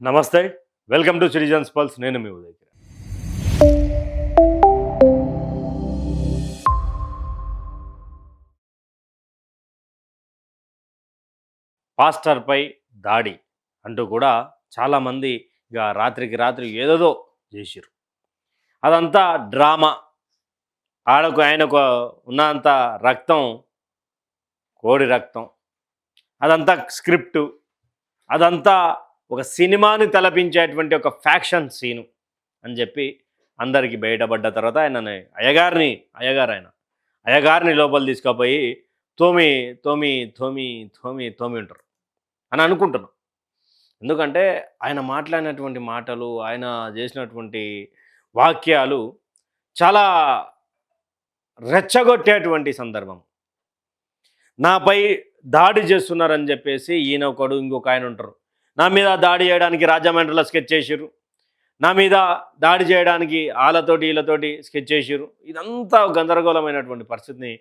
నమస్తే. Welcome to citizens pulse. నేను మీ ఉదయ్ కిరణ్. పాస్టర్పై దాడి అంటూ కూడా చాలామంది ఇక రాత్రికి రాత్రి ఏదేదో చేసిర్రు. అదంతా డ్రామా. ఆయనకు ఉన్నంత రక్తం కోడి రక్తం. అదంతా స్క్రిప్టు. అదంతా ఒక సినిమాని తలపించేటువంటి ఒక ఫ్యాక్షన్ సీను అని చెప్పి అందరికీ బయటపడ్డ తర్వాత అయ్యగారిని లోపల తీసుకుపోయి తోమి తోమి తోమి తోమి తోమి ఉంటారు అని అనుకుంటున్నాం. ఎందుకంటే ఆయన మాట్లాడినటువంటి మాటలు, ఆయన చేసినటువంటి వాక్యాలు చాలా రెచ్చగొట్టేటువంటి సందర్భం. నాపై దాడి చేస్తున్నారని చెప్పేసి ఈయన ఒకడు, ఇంకొక ఆయన ఉంటారు. నా మీద దాడి చేయడానికి రాజమండ్రిలో స్కెచ్ చేసిర్రు. నా మీద దాడి చేయడానికి వీళ్ళతోటి స్కెచ్ చేసిర్రు. ఇదంతా గందరగోళమైనటువంటి పరిస్థితిని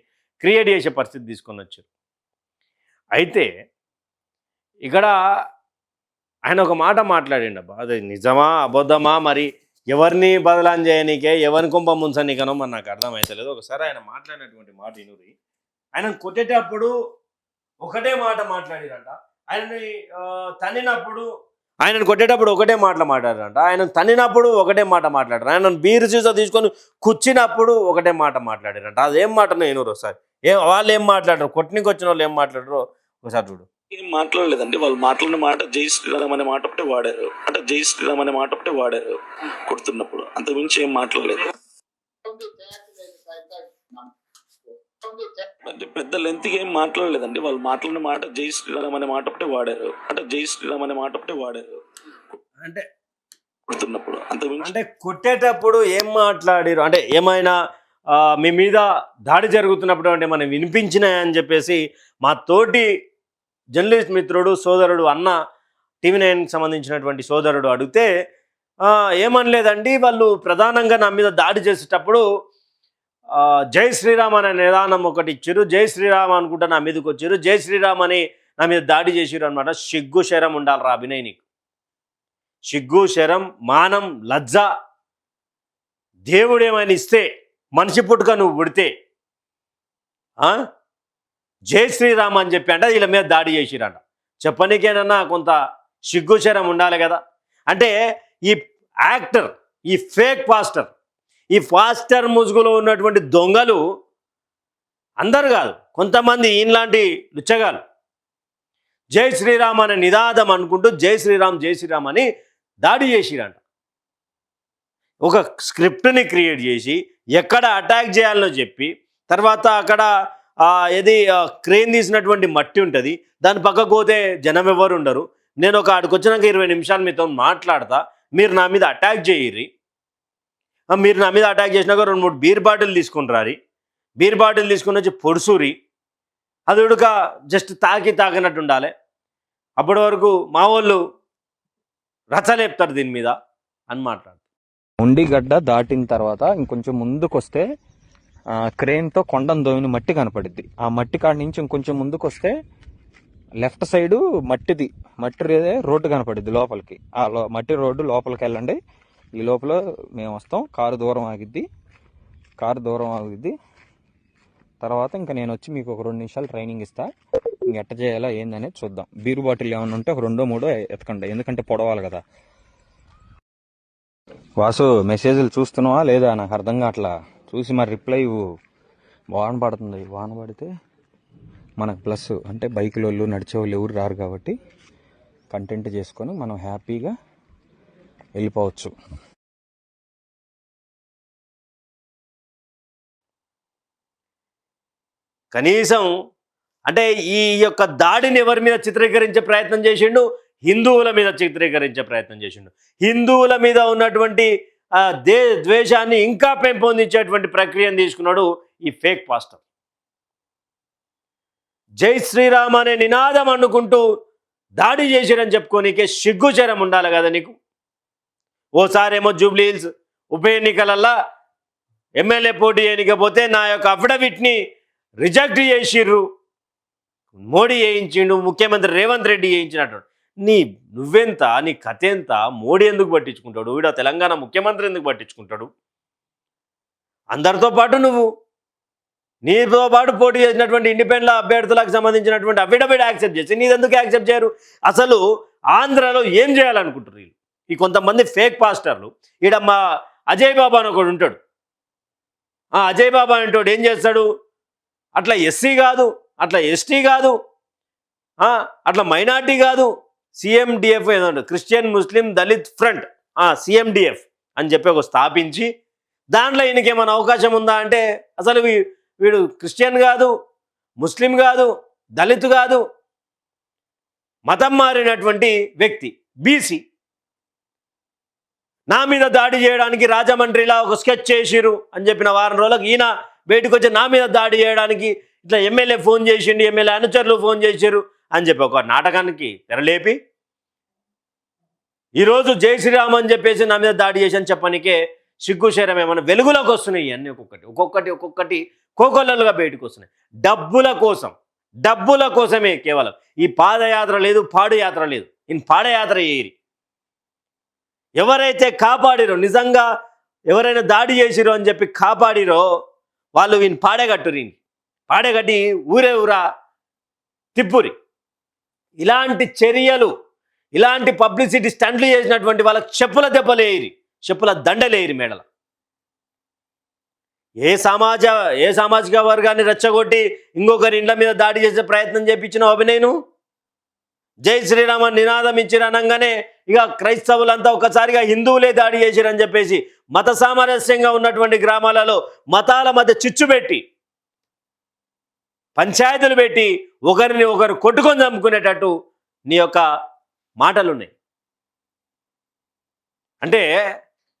క్రియేట్ చేసే పరిస్థితి తీసుకొని వచ్చారు. అయితే ఇక్కడ ఆయన ఒక మాట మాట్లాడిండబ్బా, అది నిజమా అబద్ధమా, మరి ఎవరిని బదలాం చేయనీకే, ఎవరిని కుంప ముంచనీకనో మరి నాకు అర్థమైతలేదు. ఒకసారి ఆయన మాట్లాడినటువంటి మాట వినురి. ఆయన కొట్టేటప్పుడు ఒకటే మాట మాట్లాడిరంట. ఆయనను కొట్టేటప్పుడు ఒకటే మాటలు మాట్లాడారంట. ఆయన తన్నినప్పుడు ఒకటే మాట మాట్లాడారు. ఆయన బీరు సీసా తీసుకొని కుచ్చినప్పుడు ఒకటే మాట మాట్లాడారంట. అదేం మాట నేను ఒకసారి వాళ్ళు ఏం మాట్లాడరు, కొట్టనికి వచ్చిన వాళ్ళు ఏం మాట్లాడరు ఒకసారి చూడు. ఏం మాట్లాడలేదండి. వాళ్ళు మాట్లాడిన మాట జై శ్రీరామ్ అనే మాట ఒకటే వాడారు. అంటే జై శ్రీరామ్ అనే మాట ఒకటే వాడారు కొడుతున్నప్పుడు, అంతకుమించి ఏం మాట్లాడలేదు. అంటే పెద్ద లెంత్గా ఏం మాట్లాడలేదండి. వాళ్ళు మాట్లాడిన మాట జై శ్రీరామ్ అనే మాట ఒకటే వాడారు. అంటే జై శ్రీరామ్ అనే మాట ఒకటే వాడారు అంటే కొడుతున్నప్పుడు, అంతకుమించి అంటే కొట్టేటప్పుడు ఏం మాట్లాడారు అంటే ఏమైనా మీ మీద దాడి జరుగుతున్నప్పుడు అంటే మనం వినిపించినాయని చెప్పేసి మా తోటి జర్నలిస్ట్ మిత్రుడు, సోదరుడు, అన్న TV9కి సంబంధించినటువంటి సోదరుడు అడిగితే ఏమనలేదండి, వాళ్ళు ప్రధానంగా నా మీద దాడి చేసేటప్పుడు జై శ్రీరామ్ అనే నిదానం ఒకటి ఇచ్చారు. జై శ్రీరామ్ అనుకుంటా నా మీదకి వచ్చారు. జై శ్రీరామ్ అని నా మీద దాడి చేసారు అనమాట. సిగ్గు శరం ఉండాలిరా అభినయ్, నీకు సిగ్గు శరం మానం లజ్జ దేవుడు ఏమైనా ఇస్తే మనిషి పుట్టుక నువ్వు పుడితే జై శ్రీరామ్ అని చెప్పి అంటే వీళ్ళ మీద దాడి చేసిరంట. చెప్పనీకేనన్నా కొంత సిగ్గు శరం ఉండాలి కదా. అంటే ఈ యాక్టర్, ఈ ఫేక్ పాస్టర్, ఈ పాస్టర్ ముసుగులో ఉన్నటువంటి దొంగలు అందరు కాదు, కొంతమంది ఈయనలాంటి లుచ్చగాలు జై శ్రీరామ్ అనే నినాదం అనుకుంటూ జై శ్రీరామ్ జై శ్రీరామ్ అని దాడి చేసిరంట. ఒక స్క్రిప్ట్ని క్రియేట్ చేసి ఎక్కడ అటాక్ చేయాలనో చెప్పి, తర్వాత అక్కడ క్రేన్ తీసినటువంటి మట్టి ఉంటుంది, దాని పక్కకు పోతే జనం ఎవరు ఉండరు. నేను ఆడికి వచ్చినాక 20 నిమిషాలు మీతో మాట్లాడతా, మీరు నా మీద అటాక్ చేయర్రి. మీరు నా మీద అటాక్ చేసినాక 2-3 బీర్ బాటిల్ తీసుకుని రారి. బీర్ బాటిల్ తీసుకుని వచ్చి పొడుసూరి, అది ఉడక జస్ట్ తాకినట్టు ఉండాలి. అప్పటి వరకు మా వాళ్ళు రచలేపుతారు దీని మీద అని మాట్లాడు. ఉండిగడ్డ దాటిన తర్వాత ఇంకొంచెం ముందుకు వస్తే క్రేన్తో కొండను దోమిన మట్టి కనపడిద్ది. ఆ మట్టి కాడి నుంచి ఇంకొంచెం ముందుకు వస్తే లెఫ్ట్ సైడు మట్టి రోడ్డు కనపడిద్ది లోపలికి. ఆ మట్టి రోడ్డు లోపలికి వెళ్ళండి. ఈ లోపల మేము వస్తాం. కారు దూరం ఆగిద్ది. తర్వాత ఇంకా నేను వచ్చి మీకు ఒక 2 నిమిషాలు ట్రైనింగ్ ఇస్తా. ఎట్ట చేయాలా ఏందనేది చూద్దాం. బీరు బాటిల్ ఏమైనా ఉంటే ఒక 2-3 ఎతకండి, ఎందుకంటే పొడవాలి కదా. వాసు, మెసేజ్లు చూస్తున్నావా లేదా నాకు అర్థం కావట్లా. చూసి మరి రిప్లై వాన పడుతుంది. వాన పడితే మనకు ప్లస్, అంటే బైకుల వాళ్ళు నడిచే వాళ్ళు ఎవరు రారు కాబట్టి కంటెంట్ చేసుకొని మనం హ్యాపీగా వెళ్ళిపోవచ్చు. కనీసం అంటే ఈ యొక్క దాడిని ఎవరి మీద చిత్రీకరించే ప్రయత్నం చేసిండు? హిందువుల మీద చిత్రీకరించే ప్రయత్నం చేసిండు. హిందువుల మీద ఉన్నటువంటి ద్వేషాన్ని ఇంకా పెంపొందించేటువంటి ప్రక్రియను తీసుకున్నాడు ఈ ఫేక్ పాస్టర్. జై శ్రీరామ్ అనే నినాదం అనుకుంటూ దాడి చేసిరని చెప్పుకోనికే సిగ్గుచరం ఉండాలి కదా నీకు. ఓసారేమో జూబ్లీహిల్స్ ఉప ఎన్నికలల్లా ఎమ్మెల్యే పోటీ చేయకపోతే నా యొక్క అఫిడవిట్ని రిజెక్ట్ చేసిర్రు, మోడీ చేయించిండు, ముఖ్యమంత్రి రేవంత్ రెడ్డి చేయించినట్టు. నువ్వెంత, నీ కథ ఎంత, మోడీ ఎందుకు పట్టించుకుంటాడు, వీడ తెలంగాణ ముఖ్యమంత్రి ఎందుకు పట్టించుకుంటాడు, అందరితో పాటు నీతో పాటు పోటీ చేసినటువంటి ఇండిపెండెంట్ అభ్యర్థులకు సంబంధించినటువంటి అఫిడవిట్ యాక్సెప్ట్ చేసి నీదెందుకు యాక్సెప్ట్ చేయరు? అసలు ఆంధ్రాలో ఏం చేయాలనుకుంటారు వీళ్ళు? ఈ కొంతమంది ఫేక్ పాస్టర్లు. ఈడ మా అజయ్ బాబా అని ఒకడు ఉంటాడు. ఆ అజయ్ బాబా అంటాడు ఏం చేస్తాడు, అట్లా ఎస్సీ కాదు, అట్లా ఎస్టీ కాదు, అట్లా మైనార్టీ కాదు, సిఎండిఎఫ్ ఏదో క్రిస్టియన్ ముస్లిం దళిత్ ఫ్రంట్, సిఎండిఎఫ్ అని చెప్పి ఒక స్థాపించి దాంట్లో ఈయనకేమైనా అవకాశం ఉందా అంటే అసలు వీడు క్రిస్టియన్ కాదు, ముస్లిం కాదు, దళిత్ కాదు, మతం మారినటువంటి వ్యక్తి, బీసీ. నా మీద దాడి చేయడానికి రాజమండ్రిలా ఒక స్కెచ్ చేసిరు అని చెప్పిన వారం రోజులకు ఈయన బయటకు వచ్చి నా మీద దాడి చేయడానికి ఇట్లా ఎమ్మెల్యే ఫోన్ చేసిండు, ఎమ్మెల్యే అనుచరులు ఫోన్ చేసిరు అని చెప్పి ఒక నాటకానికి తెరలేపి ఈరోజు జై శ్రీరామ్ అని చెప్పేసి నా మీద దాడి చేసి అని చెప్పడానికే సిగ్గుశరం ఏమైనా వెలుగులోకి వస్తున్నాయి. ఇవన్నీ ఒక్కొక్కటి కోకొల్లలుగా బయటకు వస్తున్నాయి. డబ్బుల కోసమే కేవలం. ఈ పాదయాత్ర లేదు, పాడుయాత్ర లేదు. ఈయన పాదయాత్ర చేయరి. ఎవరైతే కాపాడిరో, నిజంగా ఎవరైనా దాడి చేసిరో అని చెప్పి కాపాడిరో వాళ్ళు ఈయన పాడగట్టి ఊరా తిప్పురి. ఇలాంటి చర్యలు, ఇలాంటి పబ్లిసిటీ స్టంట్లు చేసినటువంటి వాళ్ళకి చెప్పుల దెబ్బలేయిరి, చెప్పుల దండలేయిరి మేడల. ఏ సామాజిక వర్గాన్ని రెచ్చగొట్టి ఇంకొకరి ఇండ్ల మీద దాడి చేసే ప్రయత్నం చేయించిన అభినయను జై శ్రీరామ నినాదం ఇచ్చిన అనగానే ఇక క్రైస్తవులంతా ఒకసారిగా హిందువులే దాడి చేసిరని చెప్పేసి మత సామరస్యంగా ఉన్నటువంటి గ్రామాలలో మతాల మధ్య చిచ్చు పెట్టి పంచాయతీలు పెట్టి ఒకరిని ఒకరు కొట్టుకొని చంపుకునేటట్టు నీ యొక్క మాటలున్నాయి. అంటే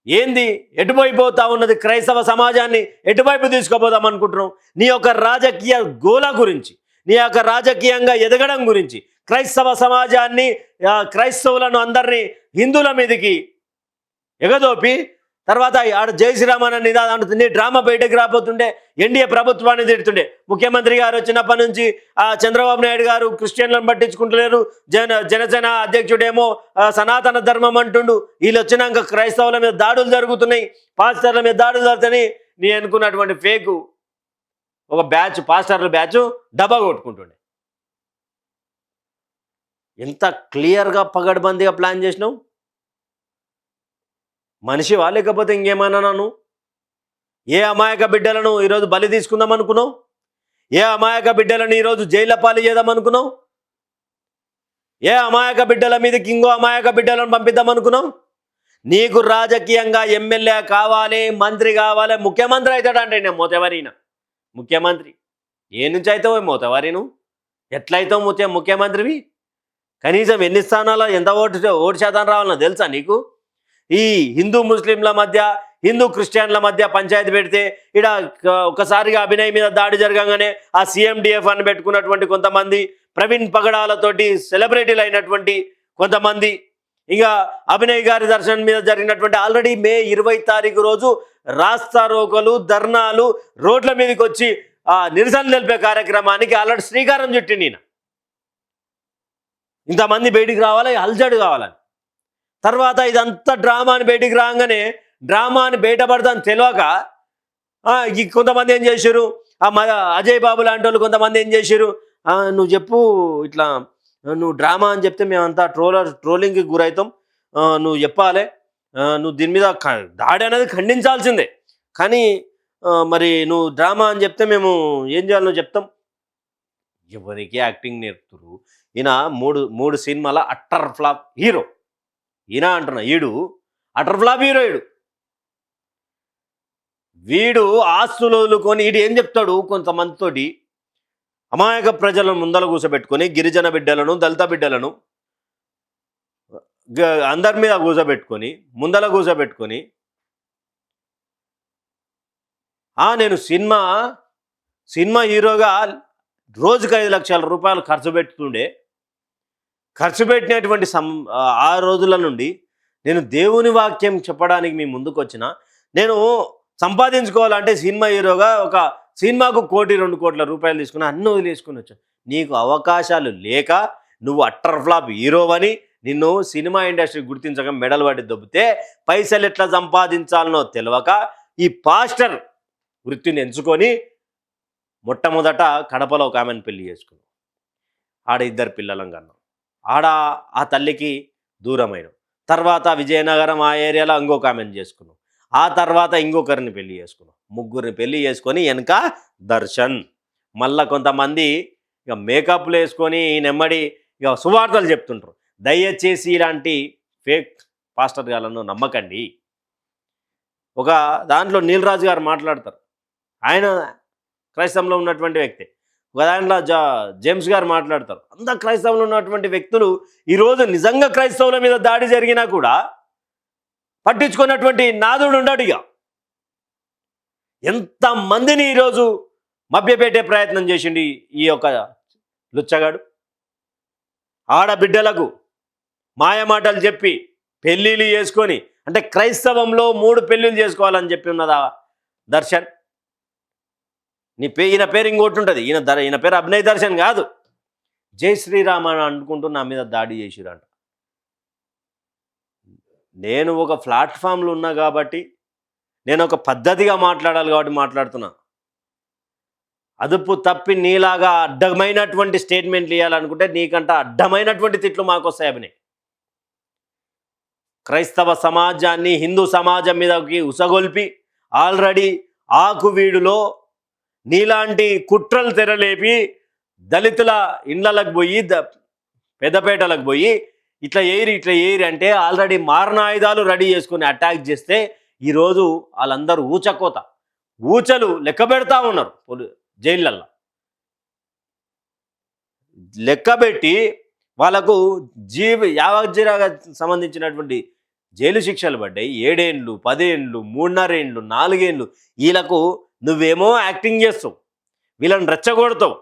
ఏంది, ఎటువైపోతా ఉన్నది క్రైస్తవ సమాజాన్ని ఎటువైపు తీసుకుపోదాం అనుకుంటున్నావు? నీ యొక్క రాజకీయ గోల గురించి, నీ యొక్క రాజకీయంగా ఎదగడం గురించి, క్రైస్తవ సమాజాన్ని, క్రైస్తవులను అందరినీ హిందువుల మీదకి ఎగదోపి తర్వాత ఆడ జై శ్రీరామన్న నినాదం నీ డ్రామా బయటకు రాబోతుండే ఎన్డీఏ ప్రభుత్వాన్ని తిడుతుండే. ముఖ్యమంత్రి గారు వచ్చినప్పటి నుంచి చంద్రబాబు నాయుడు గారు క్రిస్టియన్లను పట్టించుకుంటలేరు, జనసేన అధ్యక్షుడేమో సనాతన ధర్మం అంటుండు, వీళ్ళు వచ్చినాక క్రైస్తవుల మీద దాడులు జరుగుతున్నాయి, పాస్టర్ల మీద దాడులు జరుగుతున్నాయి. నీ అనుకున్నటువంటి ఫేకు ఒక బ్యాచ్, పాస్టర్ల బ్యాచ్ డబ్బా కొట్టుకుంటుండే. ఎంత క్లియర్గా పగడ్బందీగా ప్లాన్ చేసినావు? మనిషివా లేకపోతే ఇంకేమన్నా? నువ్వు ఏ అమాయక బిడ్డలను ఈరోజు బలి తీసుకుందాం అనుకున్నావు? ఏ అమాయక బిడ్డలను ఈరోజు జైళ్ళ పాలు చేద్దాం అనుకున్నావు? ఏ అమాయక బిడ్డల మీదకి ఇంకో అమాయక బిడ్డలను పంపిద్దాం అనుకున్నావు? నీకు రాజకీయంగా ఎమ్మెల్యే కావాలి, మంత్రి కావాలి, ముఖ్యమంత్రి అవుతాడంటే నేను మోతేవారిన ముఖ్యమంత్రి. ఏ నుంచి అవుతావు మోతేవారి? నువ్వు ఎట్లయితావు ముఖ్యమంత్రివి? కనీసం ఎన్ని స్థానాల్లో ఎంత ఓటు శాతం రావాలన్నా తెలుసా నీకు? ఈ హిందూ ముస్లింల మధ్య, హిందూ క్రిస్టియన్ల మధ్య పంచాయతీ పెడితే ఇక్కడ ఒకసారిగా అభినయ్ మీద దాడి జరగగానే ఆ సిఎండిఎఫ్ అని పెట్టుకున్నటువంటి కొంతమంది, ప్రవీణ్ పగడాలతోటి సెలబ్రిటీలు అయినటువంటి కొంతమంది, ఇంకా అభినయ్ గారి దర్శనం మీద జరిగినటువంటి ఆల్రెడీ మే 20 తారీఖు రోజు రాస్తారోకలు, ధర్నాలు, రోడ్ల మీదకి వచ్చి నిరసన తెలిపే కార్యక్రమానికి ఆల్రెడీ శ్రీకారం చుట్టి నేను ఇంతమంది బయటికి రావాలి, అల్జడు కావాలని. తర్వాత ఇదంతా డ్రామాని బయటికి రాగానే డ్రామాని బయటపడతాను తెలియక కొంతమంది ఏం చేశారు, అజయ్ బాబు లాంటి వాళ్ళు కొంతమంది ఏం చేశారు, నువ్వు చెప్పు ఇట్లా నువ్వు డ్రామా అని చెప్తే మేమంతా ట్రోలింగ్కి గురవుతాం, నువ్వు చెప్పాలి, నువ్వు దీని మీద దాడి అనేది ఖండించాల్సిందే, కానీ మరి నువ్వు డ్రామా అని చెప్తే మేము ఏం చేయాలో చెప్తాం. ఎవరికి యాక్టింగ్ నేర్పుతురు? ఈయన మూడు సినిమాల అట్టర్ ఫ్లాప్ హీరో. ఈయన అంటున్నా, ఈడు అటర్ ఫ్లాప్ హీరో. వీడు ఆస్తులు వదులుకొని వీడు ఏం చెప్తాడు, కొంతమందితోటి అమాయక ప్రజలను ముందల కూసబెట్టుకొని, గిరిజన బిడ్డలను, దళిత బిడ్డలను అందరి మీద కూసబెట్టుకొని, ముందల కూసబెట్టుకొని నేను సినిమా హీరోగా రోజుకు 5 లక్షల రూపాయలు ఖర్చు పెట్టినటువంటి ఆ రోజుల నుండి నేను దేవుని వాక్యం చెప్పడానికి మీ ముందుకు వచ్చిన, నేను సంపాదించుకోవాలంటే సినిమా హీరోగా ఒక సినిమాకు 1 కోటి 2 కోట్ల రూపాయలు తీసుకుని అన్నీ వదిలేసుకుని వచ్చాను. నీకు అవకాశాలు లేక నువ్వు అట్టర్ ఫ్లాప్ హీరోవని నిన్ను సినిమా ఇండస్ట్రీ గుర్తించక మెడల్ పడి దొబ్బితే పైసలు ఎట్లా సంపాదించాలనో తెలియక ఈ పాస్టర్ వృత్తిని ఎంచుకొని మొట్టమొదట కడపలో ఒక ఆమెను పెళ్లి చేసుకున్నాం. ఆడ 2 పిల్లలం కన్నాం. ఆడ ఆ తల్లికి దూరమైన తర్వాత విజయనగరం ఆ ఏరియాలో ఇంకొక ఆమెను చేసుకున్నాం. ఆ తర్వాత ఇంకొకరిని పెళ్లి చేసుకున్నాం. 3 పెళ్లి చేసుకొని వెనక దర్శన్. మళ్ళా కొంతమంది ఇక మేకప్లు వేసుకొని నెమ్మడి ఇక సువార్తలు చెప్తుంటారు. దయచేసి ఇలాంటి ఫేక్ పాస్టర్ గాలను నమ్మకండి. ఒక దాంట్లో నీలరాజు గారు మాట్లాడతారు. ఆయన క్రైస్తవంలో ఉన్నటువంటి వ్యక్తి. ఒక దాంట్లో జేమ్స్ గారు మాట్లాడతారు. అంత క్రైస్తవంలో ఉన్నటువంటి వ్యక్తులు ఈరోజు నిజంగా క్రైస్తవుల మీద దాడి జరిగినా కూడా పట్టించుకున్నటువంటి నాదుడు ఉండడు. ఇక ఎంతమందిని ఈరోజు మభ్యపెట్టే ప్రయత్నం చేసిండి ఈ యొక్క లుచ్చగాడు. ఆడబిడ్డలకు మాయమాటలు చెప్పి పెళ్ళిళ్ళు చేసుకొని, అంటే క్రైస్తవంలో 3 పెళ్ళిళ్ళు చేసుకోవాలని చెప్పి ఉన్నదా దర్శన్? ఈయన పేరు ఇంకోటి ఉంటుంది. ఈయన పేరు అభినయ్ దర్శన్ కాదు. జై శ్రీరామ్ అని అనుకుంటూ నా మీద దాడి చేసిరంట. నేను ఒక ప్లాట్ఫామ్లో ఉన్నా కాబట్టి, నేను ఒక పద్ధతిగా మాట్లాడాలి కాబట్టి మాట్లాడుతున్నా. అదుపు తప్పి నీలాగా అడ్డమైనటువంటి స్టేట్మెంట్లు ఇవ్వాలనుకుంటే నీకంట అడ్డమైనటువంటి తిట్లు మాకు వస్తాయి. అభినయ్ క్రైస్తవ సమాజాన్ని హిందూ సమాజం మీదకి ఉసగొల్పి ఆల్రెడీ ఆకువీడులో నీలాంటి కుట్రలు తెరలేపి దళితుల ఇండ్లకు పోయి పెద్దపేటలకు పోయి ఇట్లా ఏరి అంటే ఆల్రెడీ మారణాయుధాలు రెడీ చేసుకుని అటాక్ చేస్తే ఈరోజు వాళ్ళందరూ ఊచలు లెక్క పెడతా ఉన్నారు జైళ్ళల్లో. లెక్కబెట్టి వాళ్ళకు యావజ్జీరాగా సంబంధించినటువంటి జైలు శిక్షలు పడ్డాయి. 7 ఏళ్ళు, 10 ఏళ్ళు, 3.5 ఏళ్ళు, 4 ఏళ్ళు. వీళ్ళకు నువ్వేమో యాక్టింగ్ చేస్తావు, వీళ్ళని రెచ్చగొడతావు.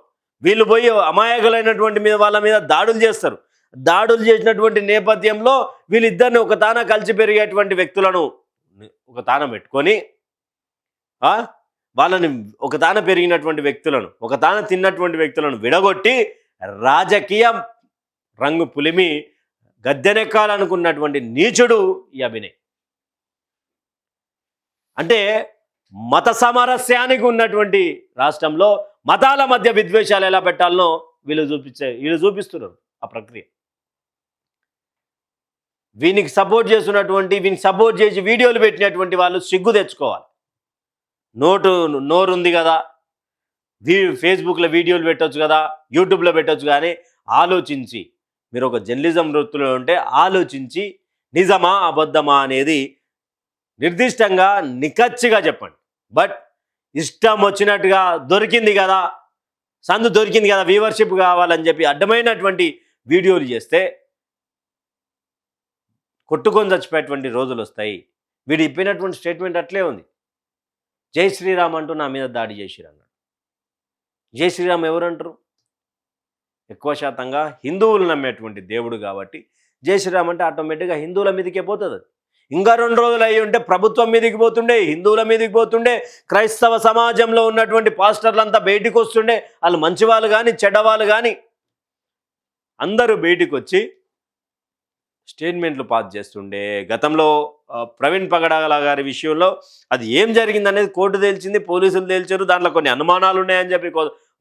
వీళ్ళు పోయి అమాయకులైనటువంటి వాళ్ళ మీద దాడులు చేస్తారు. దాడులు చేసినటువంటి నేపథ్యంలో వీళ్ళిద్దరిని ఒక తాన కలిసి పెరిగేటువంటి వ్యక్తులను ఒక తాన పెట్టుకొని వాళ్ళని ఒక తాన పెరిగినటువంటి వ్యక్తులను, ఒక తాన తిన్నటువంటి వ్యక్తులను విడగొట్టి రాజకీయ రంగు పులిమి గద్దెనెక్కాలనుకున్నటువంటి నీచుడు ఈ అభినయ్. అంటే మత సామరస్యానికి ఉన్నటువంటి రాష్ట్రంలో మతాల మధ్య విద్వేషాలు ఎలా పెట్టాలనో వీళ్ళు చూపిస్తున్నారు ఆ ప్రక్రియ. వీనికి సపోర్ట్ చేసి వీడియోలు పెట్టినటువంటి వాళ్ళు సిగ్గు తెచ్చుకోవాలి. నోరుంది కదా, ఫేస్బుక్లో వీడియోలు పెట్టవచ్చు కదా, యూట్యూబ్లో పెట్టవచ్చు. కానీ ఆలోచించి, మీరు ఒక జర్నలిజం వృత్తిలో ఉంటే ఆలోచించి నిజమా అబద్ధమా అనేది నిర్దిష్టంగా నిక్కచ్చిగా చెప్పండి. బట్ ఇష్టం వచ్చినట్టుగా దొరికింది కదా, సందు దొరికింది కదా, వ్యూవర్షిప్ కావాలని చెప్పి అడ్డమైనటువంటి వీడియోలు చేస్తే కొట్టుకొని చచ్చిపోయేటువంటి రోజులు వస్తాయి. వీడు ఇప్పినటువంటి స్టేట్మెంట్ అట్లే ఉంది. జై శ్రీరామ్ అంటూ నా మీద దాడి చేసిరు అన్నాడు. జై శ్రీరామ్ ఎవరంటారు? ఎక్కువ శాతంగా హిందువులు నమ్మేటువంటి దేవుడు కాబట్టి జై శ్రీరామ్ అంటే ఆటోమేటిక్గా హిందువుల మీదకే పోతుంది. ఇంకా 2 రోజులు అయ్యి ఉంటే ప్రభుత్వం మీదకి పోతుండే, హిందువుల మీదకి పోతుండే, క్రైస్తవ సమాజంలో ఉన్నటువంటి పాస్టర్లంతా బయటికి వస్తుండే. వాళ్ళు మంచివాళ్ళు కానీ చెడ్డవాళ్ళు కానీ అందరూ బయటికి వచ్చి స్టేట్మెంట్లు పాస్ చేస్తుండే. గతంలో ప్రవీణ్ పగడాల గారి విషయంలో అది ఏం జరిగిందనేది కోర్టు తేల్చింది, పోలీసులు తేల్చారు. దాంట్లో కొన్ని అనుమానాలు ఉన్నాయని చెప్పి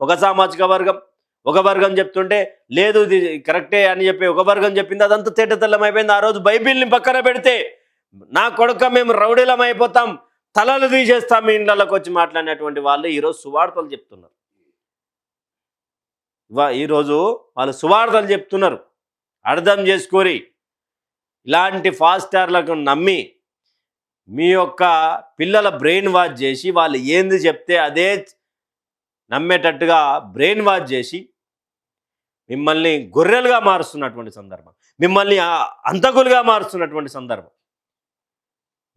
ఒక సామాజిక వర్గం ఒక వర్గం చెప్తుంటే, లేదు ఇది కరెక్టే అని చెప్పి ఒక వర్గం చెప్పింది. అదంతా తేటతెల్లం అయిపోయింది. ఆ రోజు బైబిల్ని పక్కన పెడితే, నా కొడుక మేము రౌడీలం అయిపోతాం, తలలు తీసేస్తాం మీ ఇళ్ళకి వచ్చి మాట్లాడినటువంటి వాళ్ళు ఈరోజు సువార్తలు చెప్తున్నారు. ఈరోజు వాళ్ళు సువార్తలు చెప్తున్నారు. అర్థం చేసుకోరి. ఇలాంటి ఫాస్టర్లకు నమ్మి మీ యొక్క పిల్లల బ్రెయిన్ వాష్ చేసి వాళ్ళు ఏంది చెప్తే అదే నమ్మేటట్టుగా బ్రెయిన్ వాష్ చేసి మిమ్మల్ని గొర్రెలుగా మారుస్తున్నటువంటి సందర్భం, మిమ్మల్ని అంతకులుగా మారుస్తున్నటువంటి సందర్భం.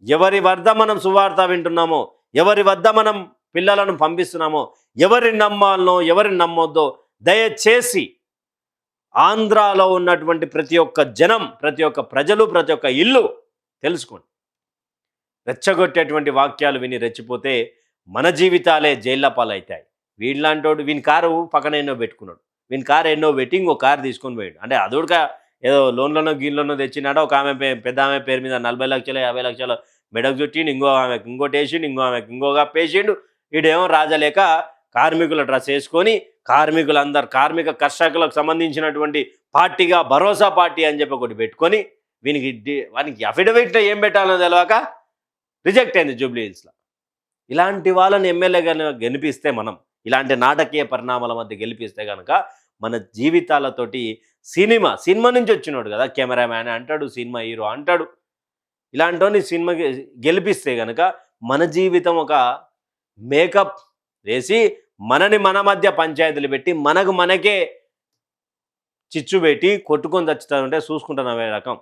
ఎవరి వద్ద మనం సువార్త వింటున్నామో, ఎవరి వద్ద మనం పిల్లలను పంపిస్తున్నామో, ఎవరిని నమ్మాలనో ఎవరిని నమ్మొద్దో దయచేసి ఆంధ్రాలో ఉన్నటువంటి ప్రతి ఒక్క జనం, ప్రతి ఒక్క ప్రజలు, ప్రతి ఒక్క ఇల్లు తెలుసుకోండి. రెచ్చగొట్టేటువంటి వాక్యాలు విని రెచ్చిపోతే మన జీవితాలే జైళ్ళ పాలవుతాయి. వీళ్ళంటోడు వీని కారు పక్కన ఎన్నో పెట్టుకున్నాడు, వీని కారు ఎన్నో పెట్టి ఇంకో కారు తీసుకొని పోయాడు. అంటే అదొక ఏదో లోన్లోనో గీన్లోనో తెచ్చినాడో, ఒక ఆమె పెద్ద ఆమె పేరు మీద 40 లక్షలు 50 లక్షలు మెడకు చుట్టిండు, ఇంకో ఆమెకు ఇంకోటి వేసిండు, ఇంకో ఆమెకు ఇంకోగా పేసిండు. వీడేమో రాజలేక కార్మికుల డ్రెస్ వేసుకొని కార్మికులందరు కార్మిక కర్షకులకు సంబంధించినటువంటి పార్టీగా భరోసా పార్టీ అని చెప్పి ఒకటి పెట్టుకొని వానికి అఫిడవిట్లో ఏం పెట్టాలో తెలియక రిజెక్ట్ అయింది జూబ్లీ హిల్స్లో. ఇలాంటి వాళ్ళని ఎమ్మెల్యేగా గెలిపిస్తే, మనం ఇలాంటి నాటకీయ పరిణామాల మధ్య గెలిపిస్తే కనుక మన జీవితాలతోటి సినిమా నుంచి వచ్చినాడు కదా, కెమెరామ్యాన్ అంటాడు, సినిమా హీరో అంటాడు, ఇలాంటి సినిమా గెలిపిస్తే కనుక మన జీవితం ఒక మేకప్ వేసి మన మధ్య పంచాయతీలు పెట్టి మనకే చిచ్చు పెట్టి కొట్టుకొని చచ్చుతారంటే చూసుకుంటున్నామే రకం.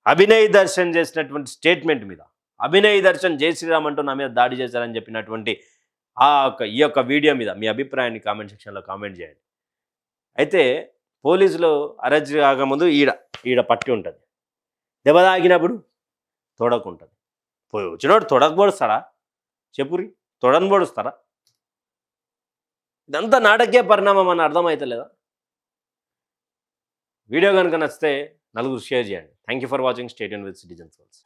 అభినయ్ దర్శన్ చేసినటువంటి స్టేట్మెంట్ మీద, అభినయ్ దర్శన్ జై శ్రీరామ్ అంటూ నా మీద దాడి చేశారని చెప్పినటువంటి ఈ యొక్క వీడియో మీద మీ అభిప్రాయాన్ని కామెంట్ సెక్షన్లో కామెంట్ చేయండి. అయితే పోలీసులు అరెస్ట్ కాకముందు ఈడ పట్టి ఉంటుంది, దెబ్బ తాగినప్పుడు తొడకుంటుంది. పోయి వచ్చినోడు తొడకు పొడుస్తాడా? చెప్పురి, తొడను పొడుస్తారా? ఇదంతా నాటకీయ పరిణామం అని అర్థమవుతలేదా? వీడియో కనుక నచ్చితే నలుగురు షేర్ చేయండి. Thank you for watching. Stay tuned with citizens voice.